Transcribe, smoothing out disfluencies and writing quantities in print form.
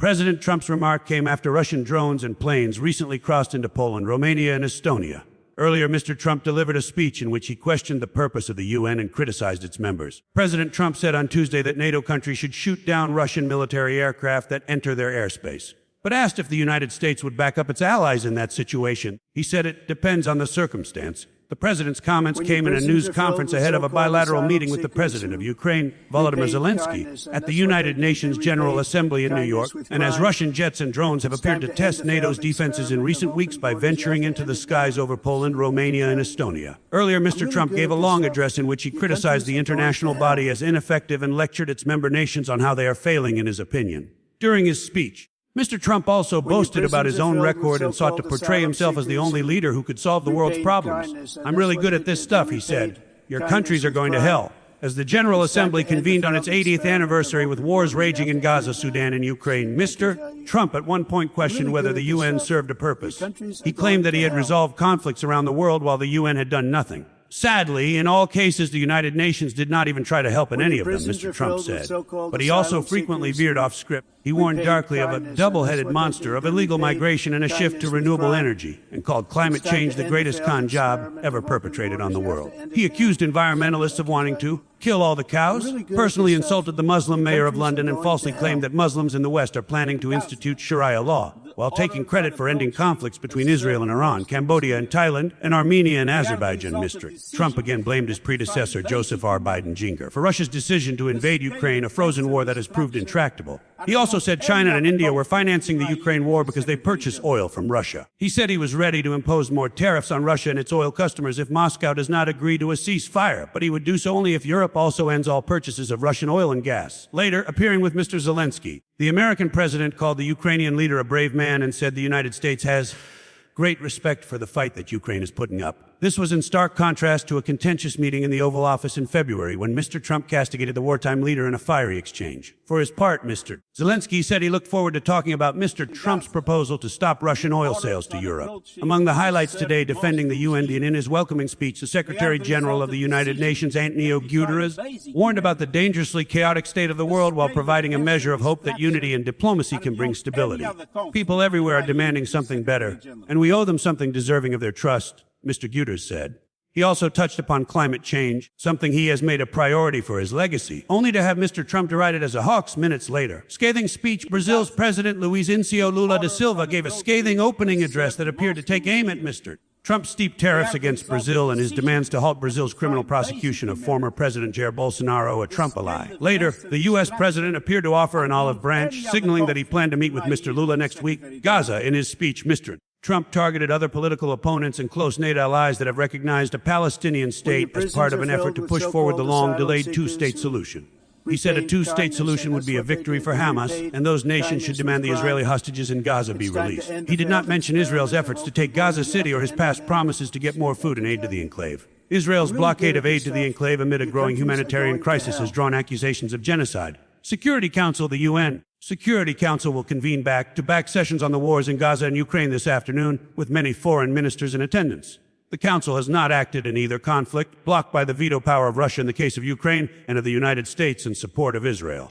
President Trump's remark came after Russian drones and planes recently crossed into Poland, Romania, and Estonia. Earlier, Mr. Trump delivered a speech in which he questioned the purpose of the UN and criticized its members. President Trump said on Tuesday that NATO countries should shoot down Russian military aircraft that enter their airspace. But asked if the United States would back up its allies in that situation, he said it depends on the circumstance. The president's comments came in a news conference ahead of a bilateral meeting with the president of Ukraine, Volodymyr Zelensky, at the United Nations General Assembly in New York, and as Russian jets and drones have appeared to test NATO's defenses in recent weeks by venturing into the skies over Poland, Romania, and Estonia. Earlier, Mr. Trump gave a long address in which he criticized the international body as ineffective and lectured its member nations on how they are failing in his opinion. During his speech, Mr. Trump also boasted about his own record and sought to portray himself as the only leader who could solve the world's problems. "I'm really good at this stuff," he said. "Your countries are going to hell." As the General Assembly convened on its 80th anniversary with wars raging in Gaza, Sudan, and Ukraine, Mr. Trump at one point questioned whether the UN served a purpose. He claimed that he had resolved conflicts around the world while the UN had done nothing. Sadly, in all cases, the United Nations did not even try to help in any of them, Mr. Trump said. But he also frequently veered off script. He warned darkly of a double-headed monster, of illegal migration and a shift to renewable energy, and called climate change the greatest con job ever perpetrated on the world. He accused environmentalists of wanting to kill all the cows, personally insulted the Muslim mayor of London, and falsely claimed that Muslims in the West are planning to institute Sharia law, while taking credit for ending conflicts between Israel and Iran, Cambodia and Thailand, and Armenia and Azerbaijan. Mr. Trump again blamed his predecessor, Joseph R. Biden Jr., for Russia's decision to invade Ukraine, a frozen war that has proved intractable. He also said China and India were financing the Ukraine war because they purchase oil from Russia. He said he was ready to impose more tariffs on Russia and its oil customers if Moscow does not agree to a ceasefire, but he would do so only if Europe also ends all purchases of Russian oil and gas. Later, appearing with Mr. Zelensky, the American president called the Ukrainian leader a brave man and said the United States has great respect for the fight that Ukraine is putting up. This was in stark contrast to a contentious meeting in the Oval Office in February when Mr. Trump castigated the wartime leader in a fiery exchange. For his part, Mr. Zelensky said he looked forward to talking about Mr. Trump's proposal to stop Russian oil sales to Europe. Among the highlights today defending the UN, and in his welcoming speech, the Secretary General of the United Nations, Antonio Guterres, warned about the dangerously chaotic state of the world while providing a measure of hope that unity and diplomacy can bring stability. People everywhere are demanding something better, and we owe them something deserving of their trust, Mr. Guterres said. He also touched upon climate change, something he has made a priority for his legacy, only to have Mr. Trump derided as a hoax minutes later. Scathing speech, Brazil's President Luiz Inácio Lula da Silva gave a scathing opening address that appeared to take aim at Mr. Trump's steep tariffs against Brazil and his demands to halt Brazil's criminal prosecution of former President Jair Bolsonaro, a Trump ally. Later, the U.S. president appeared to offer an olive branch, signaling that he planned to meet with Mr. Lula next week. Gaza, in his speech, Mr. Trump targeted other political opponents and close NATO allies that have recognized a Palestinian state as part of an effort to push forward the long-delayed two-state solution. He said a two-state solution would be a victory for Hamas, and those nations should demand the Israeli hostages in Gaza be released. He did not mention Israel's efforts to take Gaza City or his past promises to get more food and aid to the enclave. Israel's blockade of aid to the enclave amid a growing humanitarian crisis has drawn accusations of genocide. Security Council, the UN Security Council will convene back-to-back sessions on the wars in Gaza and Ukraine this afternoon, with many foreign ministers in attendance. The Council has not acted in either conflict, blocked by the veto power of Russia in the case of Ukraine and of the United States in support of Israel.